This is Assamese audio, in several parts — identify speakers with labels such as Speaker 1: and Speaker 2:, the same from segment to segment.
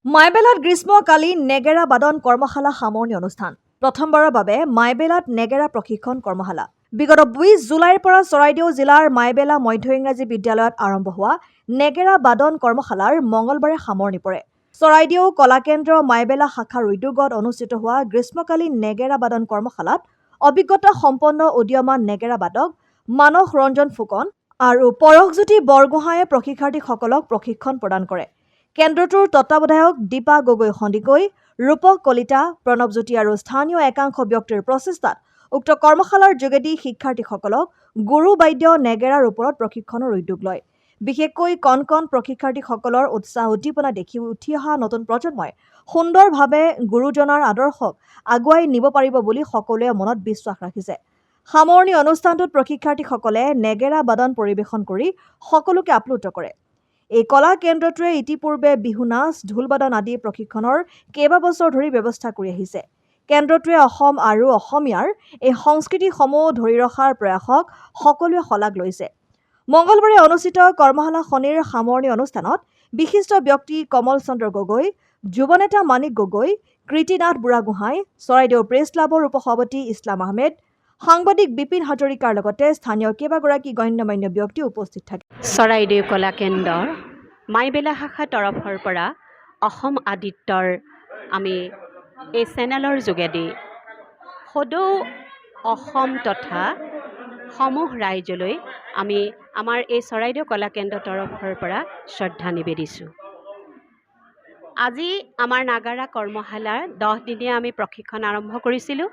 Speaker 1: মাইবেলাত গ্ৰীষ্মকালীন নেগেৰা বাদন কৰ্মশালা সামৰণি অনুষ্ঠান প্ৰথমবাৰৰ বাবে মাইবেলাত নেগেৰা প্ৰশিক্ষণ কৰ্মশালা বিগত 20 জুলাইৰ পৰা চৰাইদেউ জিলাৰ মাইবেলা মধ্য ইংৰাজী বিদ্যালয়ত আৰম্ভ হোৱা নেগেৰা বাদন কৰ্মশালাৰ মঙলবাৰে সামৰণি পৰে। চৰাইদেউ কলাকেন্দ্ৰ মাইবেলা শাখাৰ উদ্যোগত অনুষ্ঠিত হোৱা গ্ৰীষ্মকালীন নেগেৰা বাদন কৰ্মশালাত অভিজ্ঞতা সম্পন্ন উদীয়মান নেগেৰা বাদক মানস ৰঞ্জন ফুকন আৰু পৰশজ্যোতি বৰগোহাঁয়ে প্ৰশিক্ষাৰ্থীসকলক প্ৰশিক্ষণ প্ৰদান কৰে। কেন্দ্ৰটোৰ তত্ত্বাৱধায়ক দীপা গগৈ সন্দিকৈ, ৰূপক কলিতা, প্ৰণৱজ্যোতি আৰু স্থানীয় একাংশ ব্যক্তিৰ প্ৰচেষ্টাত উক্ত কৰ্মশালাৰ যোগেদি শিক্ষাৰ্থীসকলক গুৰু বাদ্য নেগেৰাৰ ওপৰত প্ৰশিক্ষণৰ উদ্যোগ লয়। বিশেষকৈ কণ কণ প্ৰশিক্ষাৰ্থীসকলৰ উৎসাহ উদ্দীপনা দেখি উঠি অহা নতুন প্ৰজন্মই সুন্দৰভাৱে গুৰুজনাৰ আদৰ্শক আগুৱাই নিব পাৰিব বুলি সকলোৱে মনত বিশ্বাস ৰাখিছে। সামৰণি অনুষ্ঠানটোত প্ৰশিক্ষাৰ্থীসকলে নেগেৰা বাদন পৰিৱেশন কৰি সকলোকে আপ্লুত কৰে। এই কলা কেন্দ্ৰটোৱে ইতিপূৰ্বে বিহু নাচ, ঢোল বাদন আদি প্ৰশিক্ষণৰ কেইবাবছৰ ধৰি ব্যৱস্থা কৰি আহিছে। কেন্দ্ৰটোৱে অসম আৰু অসমীয়াৰ এই সংস্কৃতিসমূহ ধৰি ৰখাৰ প্ৰয়াসক সকলোৱে শলাগ লৈছে। মঙলবাৰে অনুষ্ঠিত কৰ্মশালাখনিৰ সামৰণি অনুষ্ঠানত বিশিষ্ট ব্যক্তি কমল চন্দ্ৰ গগৈ, যুৱনেতা মানিক গগৈ, কৃতিনাথ বুঢ়াগোহাঁই, চৰাইদেউ প্ৰেছ ক্লাবৰ উপসভাপতি ইছলাম আহমেদ, সাংবাদিক বিপিন হাজৰিকাৰ লগতে স্থানীয় কেইবাগৰাকী গণ্যমান্য ব্যক্তি উপস্থিত থাকে।
Speaker 2: চৰাইদেউ কলা কেন্দ্ৰৰ মাইবেলা শাখাৰ তৰফৰ পৰা অসম আদিত্যৰ আমি এই চেনেলৰ যোগেদি সদৌ অসম তথা সমূহ ৰাইজলৈ আমি আমাৰ এই চৰাইদেউ কলা কেন্দ্ৰৰ তৰফৰ পৰা শ্ৰদ্ধা নিবেদিছোঁ। আজি আমাৰ নাগাৰা কৰ্মশালাৰ 10 দিনীয়া আমি প্ৰশিক্ষণ আৰম্ভ কৰিছিলোঁ।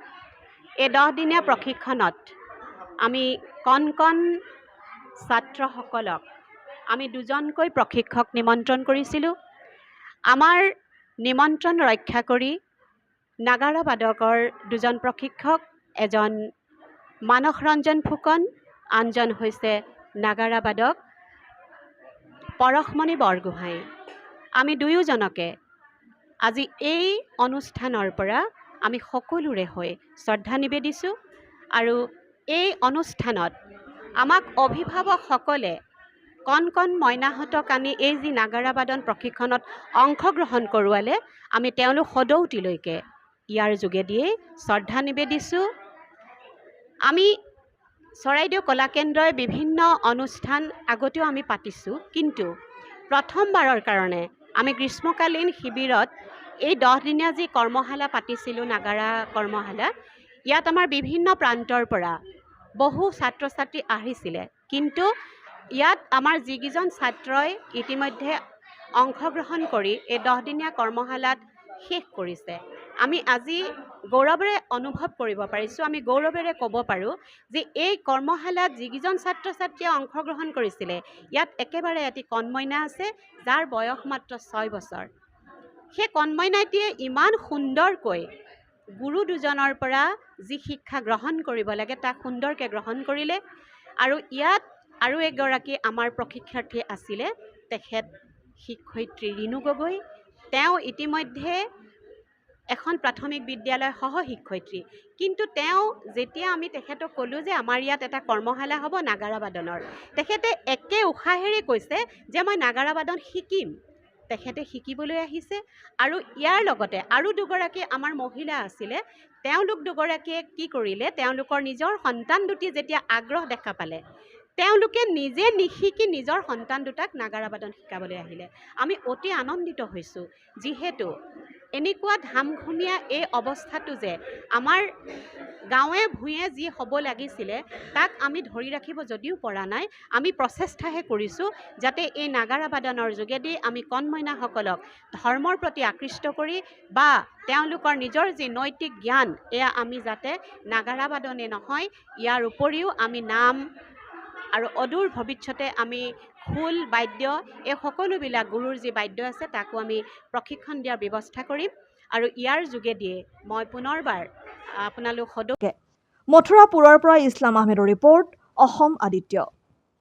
Speaker 2: এই 10 দিনীয়া প্ৰশিক্ষণত আমি কণ কণ ছাত্ৰসকলক আমি দুজনকৈ প্ৰশিক্ষক নিমন্ত্ৰণ কৰিছিলোঁ। আমাৰ নিমন্ত্ৰণ ৰক্ষা কৰি নাগাৰা বাদকৰ দুজন প্ৰশিক্ষক, এজন মানস ৰঞ্জন ফুকন, আনজন হৈছে নাগাৰা বাদক পৰশমণি বৰগোহাঁই। আমি দুয়োজনকে আজি এই অনুষ্ঠানৰ পৰা আমি সকলোৰে হৈ শ্ৰদ্ধা নিবেদিছোঁ আৰু এই অনুষ্ঠানত আমাক অভিভাৱকসকলে কণ কণ মইনাহঁতক আনি এই যি নাগাৰা বাদন প্ৰশিক্ষণত অংশগ্ৰহণ কৰোৱালে আমি তেওঁলোক সদৌতিলৈকে ইয়াৰ যোগেদিয়েই শ্ৰদ্ধা নিবেদিছোঁ। আমি চৰাইদেউ কলাকেন্দ্ৰই বিভিন্ন অনুষ্ঠান আগতেও আমি পাতিছোঁ, কিন্তু প্ৰথমবাৰৰ কাৰণে আমি গ্ৰীষ্মকালীন শিবিৰত এই 10 দিনীয়া যি কৰ্মশালা পাতিছিলোঁ, নাগাৰা কৰ্মশালা, ইয়াত আমাৰ বিভিন্ন প্ৰান্তৰ পৰা বহু ছাত্ৰ ছাত্ৰী আহিছিলে, কিন্তু ইয়াত আমাৰ যিকেইজন ছাত্ৰই ইতিমধ্যে অংশগ্ৰহণ কৰি এই 10 দিনীয়া কৰ্মশালাত শেষ কৰিছে, আমি আজি গৌৰৱেৰে অনুভৱ কৰিব পাৰিছোঁ, আমি গৌৰৱেৰে ক'ব পাৰোঁ যে এই কৰ্মশালাত যিকেইজন ছাত্ৰ ছাত্ৰীয়ে অংশগ্ৰহণ কৰিছিলে, ইয়াত একেবাৰে এটি কণমইনা আছে যাৰ বয়স মাত্ৰ 6 বছৰ। সেই কণমইনাটিয়ে ইমান সুন্দৰকৈ গুৰু দুজনৰ পৰা যি শিক্ষা গ্ৰহণ কৰিব লাগে তাক সুন্দৰকৈ গ্ৰহণ কৰিলে। আৰু ইয়াত আৰু এগৰাকী আমাৰ প্ৰশিক্ষাৰ্থী আছিলে, তেখেত শিক্ষয়িত্ৰী ৰীণু গগৈ। তেওঁ ইতিমধ্যে এখন প্ৰাথমিক বিদ্যালয় সহ শিক্ষয়িত্ৰী, কিন্তু তেওঁ যেতিয়া আমি তেখেতক ক'লোঁ যে আমাৰ ইয়াত এটা কৰ্মশালা হ'ব নাগাৰা বাদনৰ, তেখেতে একে উশাহেৰে কৈছে যে মই নাগাৰা বাদন শিকিম। তেখেতে শিকিবলৈ আহিছে। আৰু ইয়াৰ লগতে আৰু দুগৰাকী আমাৰ মহিলা আছিলে, তেওঁলোক দুগৰাকীয়ে কি কৰিলে, তেওঁলোকৰ নিজৰ সন্তান দুটি যেতিয়া আগ্ৰহ দেখা পালে, তেওঁলোকে নিজে নিশিকি নিজৰ সন্তান দুটাক নাগাৰা বাদন শিকাবলৈ আহিলে। আমি অতি আনন্দিত হৈছোঁ, যিহেতু এনেকুৱা ধামখুমীয়া এই অৱস্থাটো যে আমাৰ গাঁৱে ভূঞে যি হ'ব লাগিছিলে তাক আমি ধৰি ৰাখিব যদিও পৰা নাই, আমি প্ৰচেষ্টাহে কৰিছোঁ যাতে এই নাগাৰা বাদনৰ যোগেদি আমি কণমইনাসকলক ধৰ্মৰ প্ৰতি আকৃষ্ট কৰি বা তেওঁলোকৰ নিজৰ যি নৈতিক জ্ঞান, এয়া আমি যাতে নাগাৰা বাদনে নহয়, ইয়াৰ উপৰিও আমি নাম আৰু অদূৰ ভৱিষ্যতে আমি খোল বাদ্য এই সকলোবিলাক গুৰুৰ যি বাদ্য আছে তাকো আমি প্ৰশিক্ষণ দিয়াৰ ব্যৱস্থা কৰিম। আৰু ইয়াৰ যোগেদিয়ে মই পুনৰবাৰ আপোনালোক
Speaker 1: মথুৰাপুৰৰ পৰা ইছলাম আহমেদৰ ৰিপৰ্ট, অসম আদিত্য।